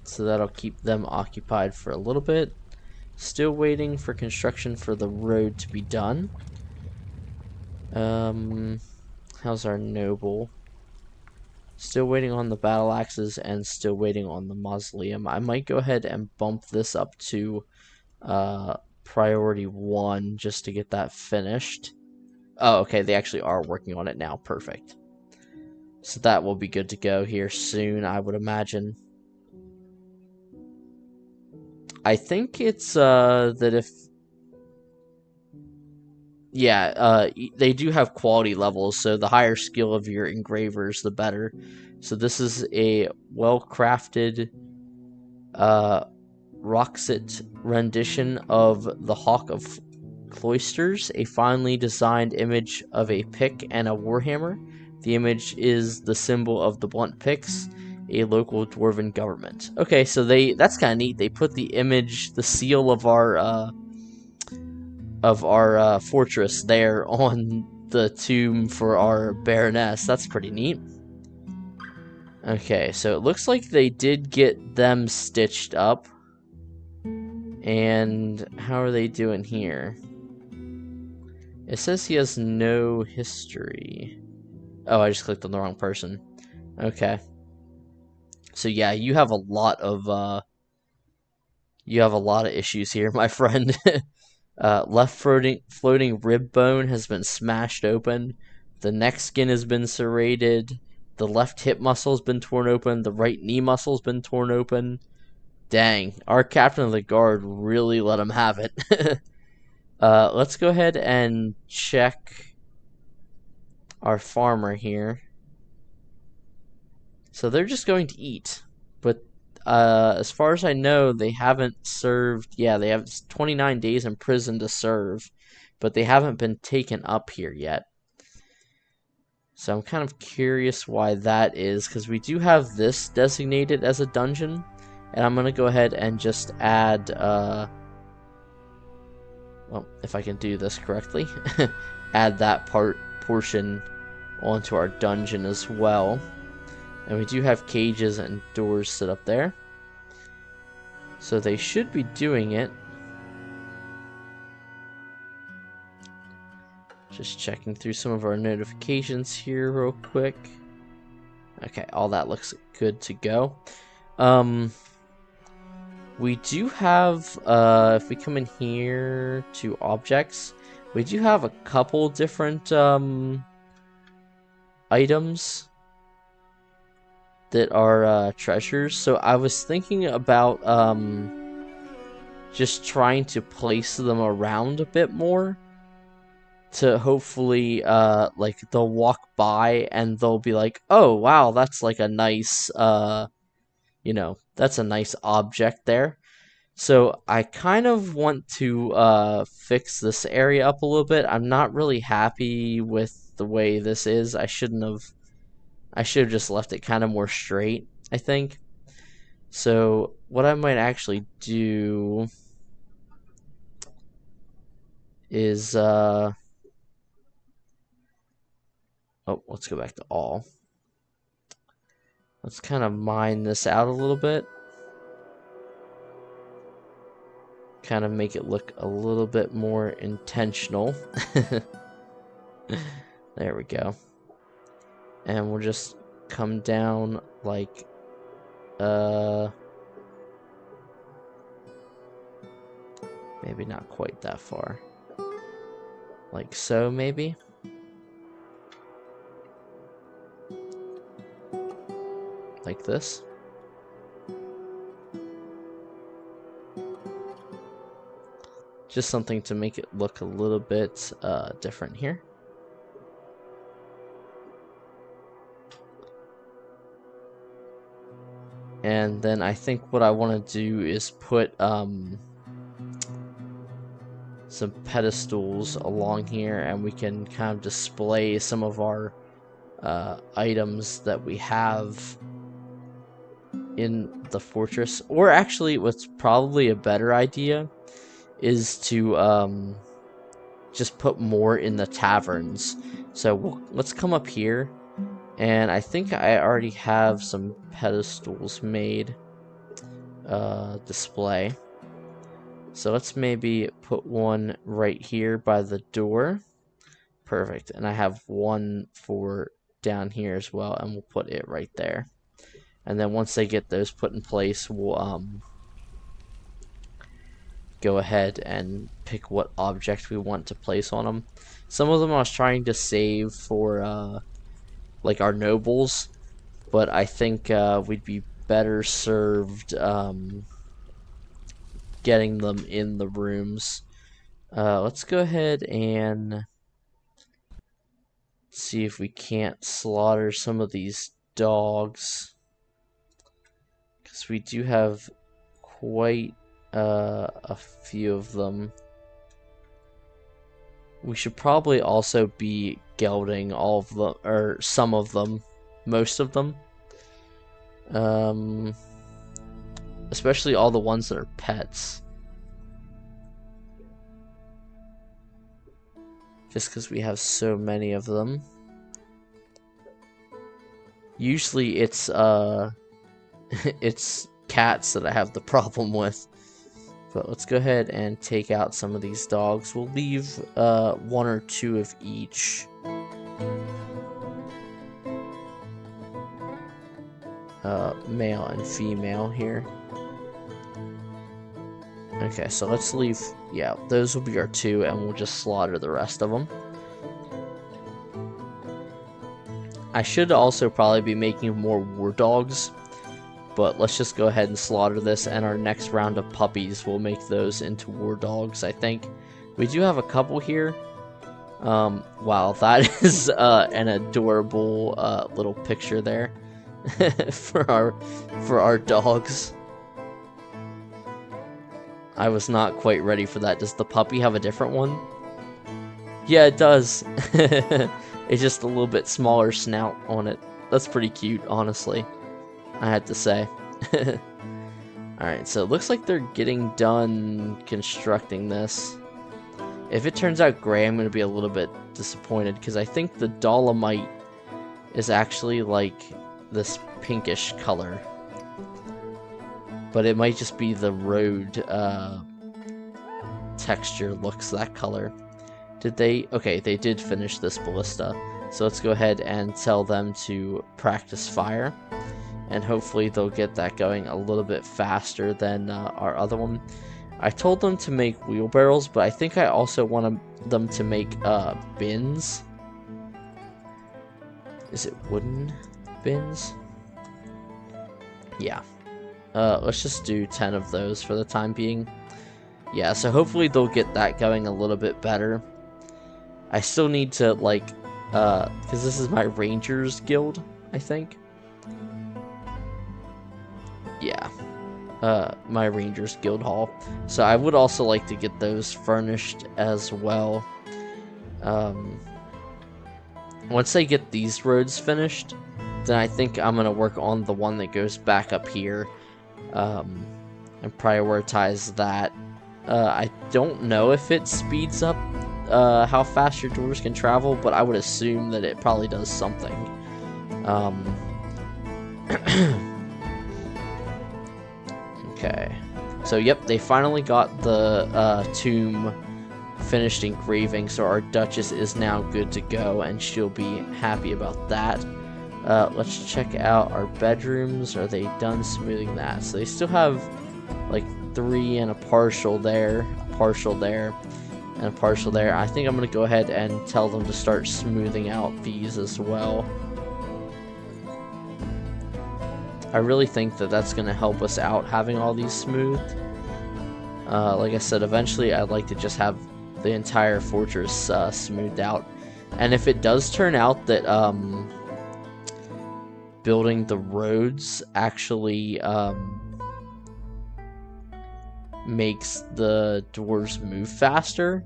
So that'll keep them occupied for a little bit. Still waiting for construction for the road to be done. How's our noble? Still waiting on the battle axes and still waiting on the mausoleum. I might go ahead and bump this up to priority 1 just to get that finished. Oh, okay, they actually are working on it now. Perfect. So that will be good to go here soon, I would imagine. I think it's that if... Yeah, they do have quality levels, so the higher skill of your engravers, the better. So this is a well-crafted Roxit rendition of the Hawk of Cloisters, a finely designed image of a pick and a warhammer. The image is the symbol of the Blunt Picks, a local dwarven government. Okay, so that's kind of neat. They put the image, the seal of our fortress there on the tomb for our Baroness. That's pretty neat. Okay, so it looks like they did get them stitched up. And how are they doing here? It says he has no history. Oh, I just clicked on the wrong person. Okay. So yeah, you have a lot of issues here, my friend. Left floating rib bone has been smashed open. The neck skin has been serrated. The left hip muscle has been torn open. The right knee muscle has been torn open. Dang, our captain of the guard really let him have it. Let's go ahead and check our farmer here. So they're just going to eat. But as far as I know, they haven't served. Yeah, they have 29 days in prison to serve, but they haven't been taken up here yet. So I'm kind of curious why that is, because we do have this designated as a dungeon, and I'm going to go ahead and just add, well, if I can do this correctly, add that portion onto our dungeon as well. And we do have cages and doors set up there. So they should be doing it. Just checking through some of our notifications here real quick. Okay, all that looks good to go. We do have, if we come in here to objects, we do have a couple different items that are treasures. So I was thinking about just trying to place them around a bit more, to hopefully like they'll walk by and they'll be like, oh wow, that's like a nice you know, that's a nice object there. So I kind of want to fix this area up a little bit. I'm not really happy with the way this is. I should have just left it kind of more straight, I think. So what I might actually do is oh, let's go back to all. Let's kind of mine this out a little bit. Kind of make it look a little bit more intentional. There we go. And we'll just come down like maybe not quite that far. Like so, maybe. Like this. Just something to make it look a little bit different here. And then I think what I want to do is put some pedestals along here, and we can kind of display some of our items that we have in the fortress. Or actually, what's probably a better idea is to just put more in the taverns. So let's come up here, and I think I already have some pedestals made display. So let's maybe put one right here by the door. Perfect. And I have one for down here as well, and we'll put it right there. And then once they get those put in place, we'll go ahead and pick what object we want to place on them. Some of them I was trying to save for like our nobles, but I think we'd be better served getting them in the rooms. Let's go ahead and see if we can't slaughter some of these dogs, because we do have quite a few of them. We should probably also be gelding all of them, or some of them, most of them. Especially all the ones that are pets. Just because we have so many of them. Usually it's it's cats that I have the problem with. But let's go ahead and take out some of these dogs. We'll leave one or two of each. Male and female here. Okay, so let's leave, yeah, those will be our two, and we'll just slaughter the rest of them. I should also probably be making more war dogs, but let's just go ahead and slaughter this, and our next round of puppies will make those into war dogs, I think. We do have a couple here. Wow, that is an adorable little picture there for our dogs. I was not quite ready for that. Does the puppy have a different one? Yeah, it does. It's just a little bit smaller snout on it. That's pretty cute, honestly, I had to say. Alright, so it looks like they're getting done constructing this. If it turns out gray, I'm going to be a little bit disappointed, because I think the dolomite is actually like this pinkish color. But it might just be the road texture looks that color. Did they? Okay, they did finish this ballista. So let's go ahead and tell them to practice fire. And hopefully they'll get that going a little bit faster than our other one. I told them to make wheelbarrows, but I think I also want them to make bins. Is it wooden bins? Yeah. Let's just do 10 of those for the time being. Yeah, so hopefully they'll get that going a little bit better. I still need to, like, because this is my Rangers Guild, I think. Yeah. My Rangers Guild Hall. So I would also like to get those furnished as well. Once I get these roads finished, then I think I'm going to work on the one that goes back up here. And prioritize that. I don't know if it speeds up how fast your dwarves can travel, but I would assume that it probably does something. Okay. So, yep, they finally got the tomb finished engraving, so our Duchess is now good to go, and she'll be happy about that. Let's check out our bedrooms. Are they done smoothing that? So they still have like 3 and a partial there, a partial there, and a partial there. I think I'm going to go ahead and tell them to start smoothing out these as well. I really think that that's going to help us out, having all these smoothed. Like I said, eventually I'd like to just have the entire fortress smoothed out. And if it does turn out that building the roads actually makes the dwarves move faster,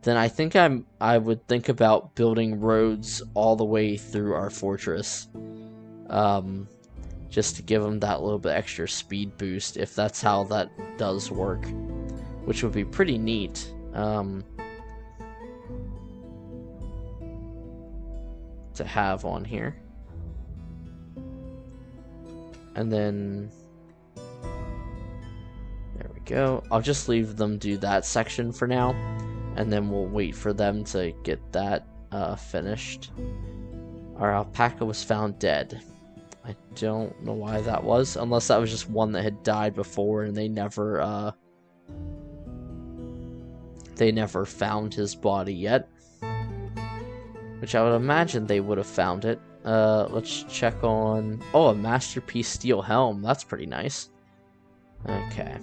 then I think I would think about building roads all the way through our fortress, just to give them that little bit extra speed boost, if that's how that does work, which would be pretty neat. To have on here. And then there we go. I'll just leave them do that section for now, and then we'll wait for them to get that finished. Our alpaca was found dead. I don't know why that was, unless that was just one that had died before and they never found his body yet. Which I would imagine they would have found it. Let's check on... Oh, a masterpiece steel helm. That's pretty nice. Okay.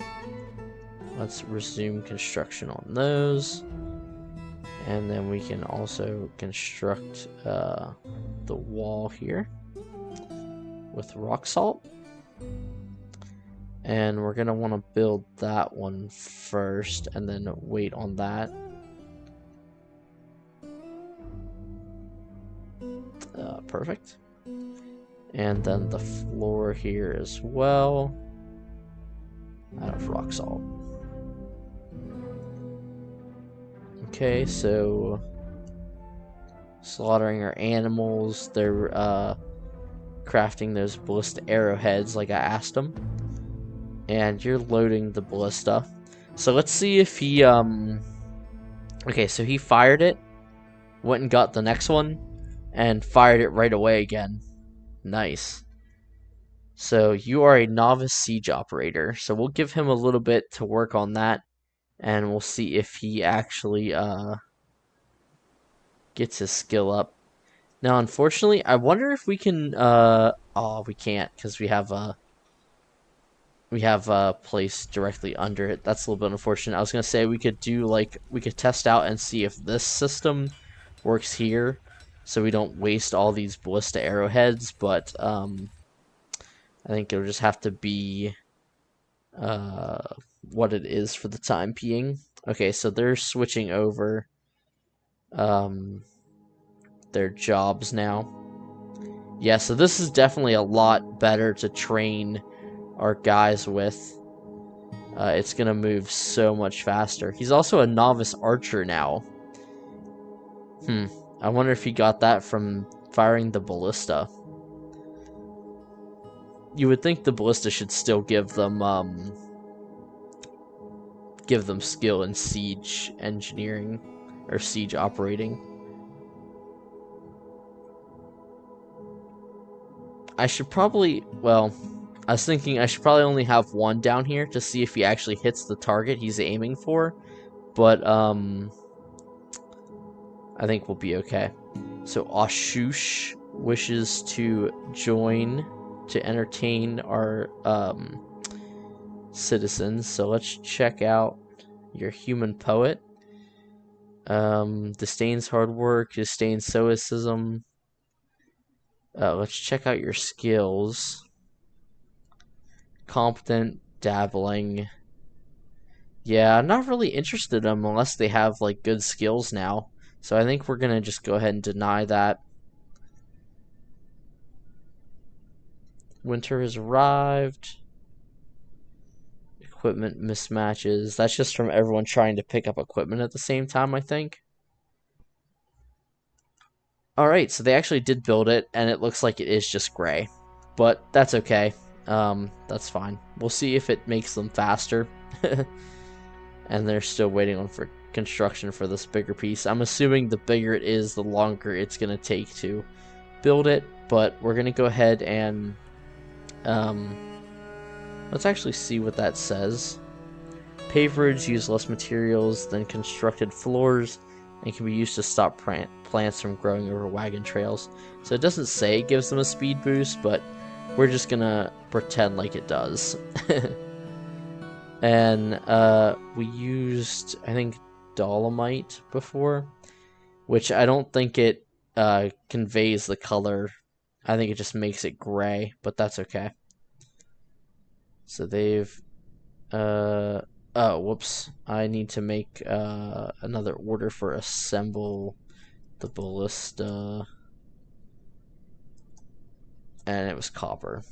Let's resume construction on those. And then we can also construct the wall here with rock salt. And we're going to want to build that one first and then wait on that. Perfect. And then the floor here as well, out of rock salt. Okay, so slaughtering our animals. They're crafting those ballista arrowheads like I asked them. And you're loading the ballista. So let's see if he okay, so he fired it, went and got the next one, and fired it right away again. Nice. So you are a novice siege operator. So we'll give him a little bit to work on that, and we'll see if he actually gets his skill up. Now, unfortunately, I wonder if we can. Oh, we can't, because we have we have a place directly under it. That's a little bit unfortunate. I was gonna say we could test out and see if this system works here, so we don't waste all these ballista arrowheads. But I think it'll just have to be uh, what it is for the time being. Okay, so they're switching over um, their jobs now. Yeah, so this is definitely a lot better to train our guys with. It's gonna move so much faster. He's also a novice archer now. I wonder if he got that from firing the ballista. You would think the ballista should still give them skill in siege engineering or siege operating. I should probably, well, I was thinking I should probably only have one down here to see if he actually hits the target he's aiming for, but I think we'll be okay. So Ashush wishes to join to entertain our citizens. So let's check out your human poet. Disdains hard work, disdains stoicism. Let's check out your skills. Competent, dabbling. Yeah, I'm not really interested in them unless they have like good skills now. So I think we're gonna just go ahead and deny that. Winter has arrived. Equipment mismatches. That's just from everyone trying to pick up equipment at the same time, I think. Alright, so they actually did build it, and it looks like it is just gray. But that's okay. That's fine. We'll see if it makes them faster. And they're still waiting on for construction for this bigger piece. I'm assuming the bigger it is, the longer it's going to take to build it. But we're going to go ahead and let's actually see what that says. Paved roads use less materials than constructed floors and can be used to stop plants from growing over wagon trails. So it doesn't say it gives them a speed boost, but we're just gonna pretend like it does. And we used, I think, dolomite before, which I don't think it conveys the color. I think it just makes it gray, but that's okay. So they've oh, whoops. I need to make another order for assemble the ballista. And it was copper.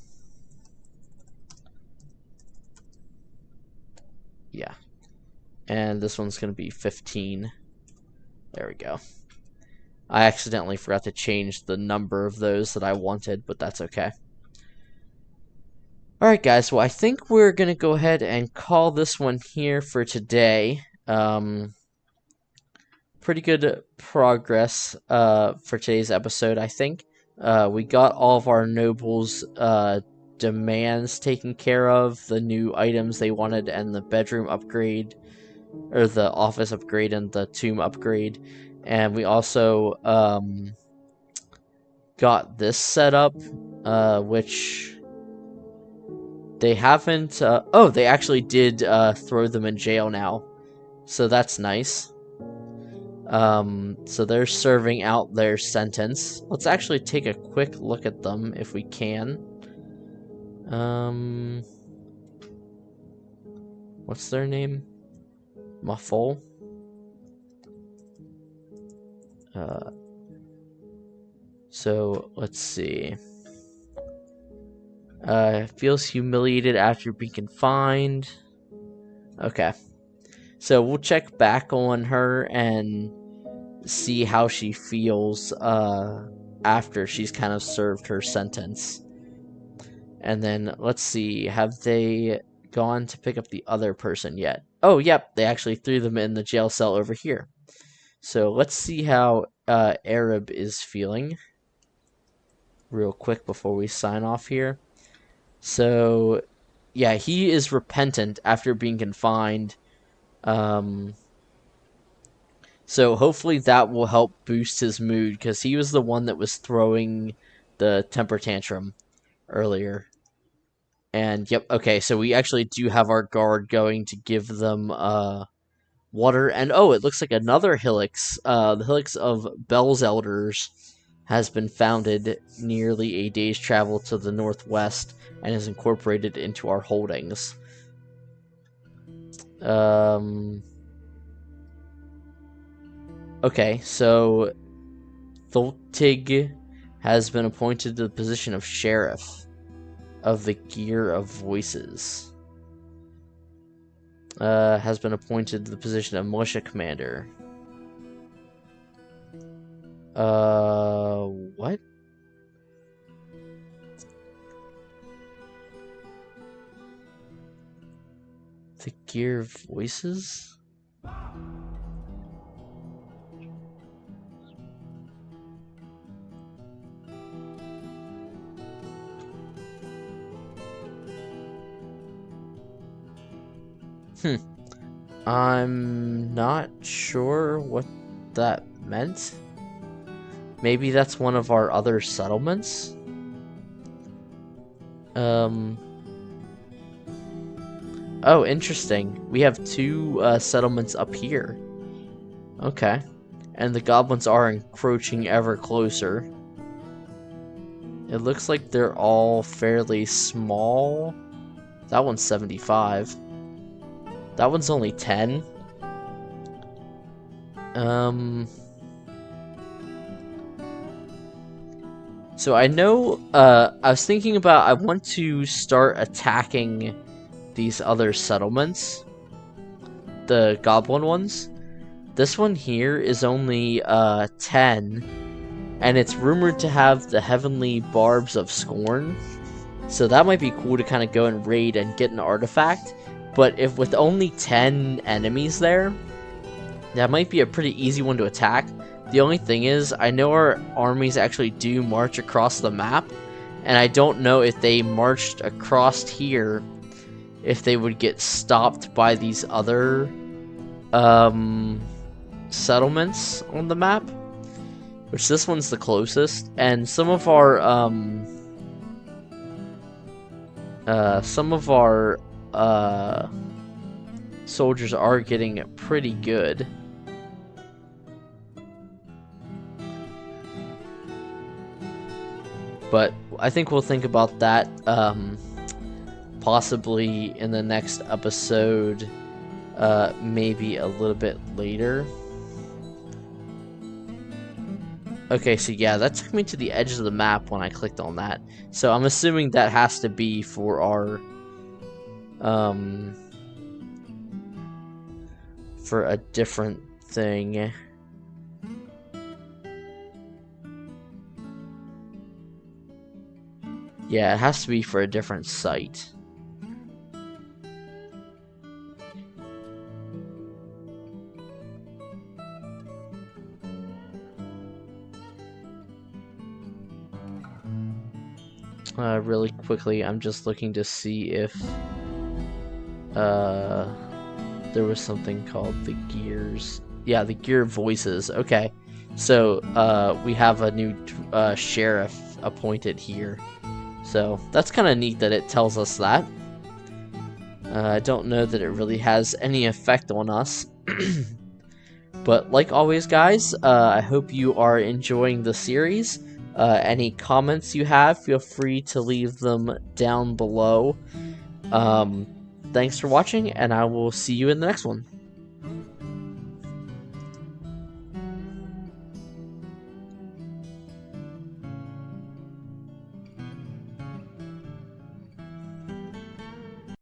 Yeah. And this one's going to be 15. There we go. I accidentally forgot to change the number of those that I wanted, but that's okay. Alright guys, well I think we're going to go ahead and call this one here for today. Pretty good progress for today's episode, I think. We got all of our nobles' demands taken care of, the new items they wanted, and the bedroom upgrade, or the office upgrade and the tomb upgrade. And we also got this set up, which they haven't... oh, they actually did throw them in jail now. So that's nice. So they're serving out their sentence. Let's actually take a quick look at them if we can. What's their name? Muffle. So let's see. Feels humiliated after being confined. Okay. So we'll check back on her and see how she feels after she's kind of served her sentence. And then let's see, have they gone to pick up the other person yet? Oh, yep, they actually threw them in the jail cell over here. So let's see how Arab is feeling real quick before we sign off here. So, yeah, he is repentant after being confined. So hopefully that will help boost his mood, because he was the one that was throwing the temper tantrum earlier. And yep, okay, so we actually do have our guard going to give them water. And oh, it looks like another Helix, the Helix of Bell's Elders, has been founded nearly a day's travel to the northwest and is incorporated into our holdings. Okay, so Thultig has been appointed to the position of Sheriff of the Gear of Voices. Has been appointed to the position of Militia Commander. What? The Gear of Voices? I'm not sure what that meant. Maybe that's one of our other settlements? Oh, interesting. We have two settlements up here. Okay. And the goblins are encroaching ever closer. It looks like they're all fairly small. That one's 75. That one's only 10. So I know, I was thinking about, I want to start attacking these other settlements. The goblin ones. This one here is only, 10. And it's rumored to have the Heavenly Barbs of Scorn. So that might be cool to kind of go and raid and get an artifact. But if with only 10 enemies there, that might be a pretty easy one to attack. The only thing is, I know our armies actually do march across the map, and I don't know if they marched across here, if they would get stopped by these other settlements on the map, which this one's the closest, and some of our soldiers are getting pretty good. But I think we'll think about that possibly in the next episode, maybe a little bit later. Okay, so yeah, that took me to the edge of the map when I clicked on that. So I'm assuming that has to be for our for a different thing. Yeah, it has to be for a different site. Really quickly, I'm just looking to see if there was something called the Gears. Yeah, the Gear Voices. Okay, so we have a new sheriff appointed here. So that's kind of neat that it tells us that. I don't know that it really has any effect on us. But like always, guys, I hope you are enjoying the series. Any comments you have, feel free to leave them down below. Thanks for watching, and I will see you in the next one.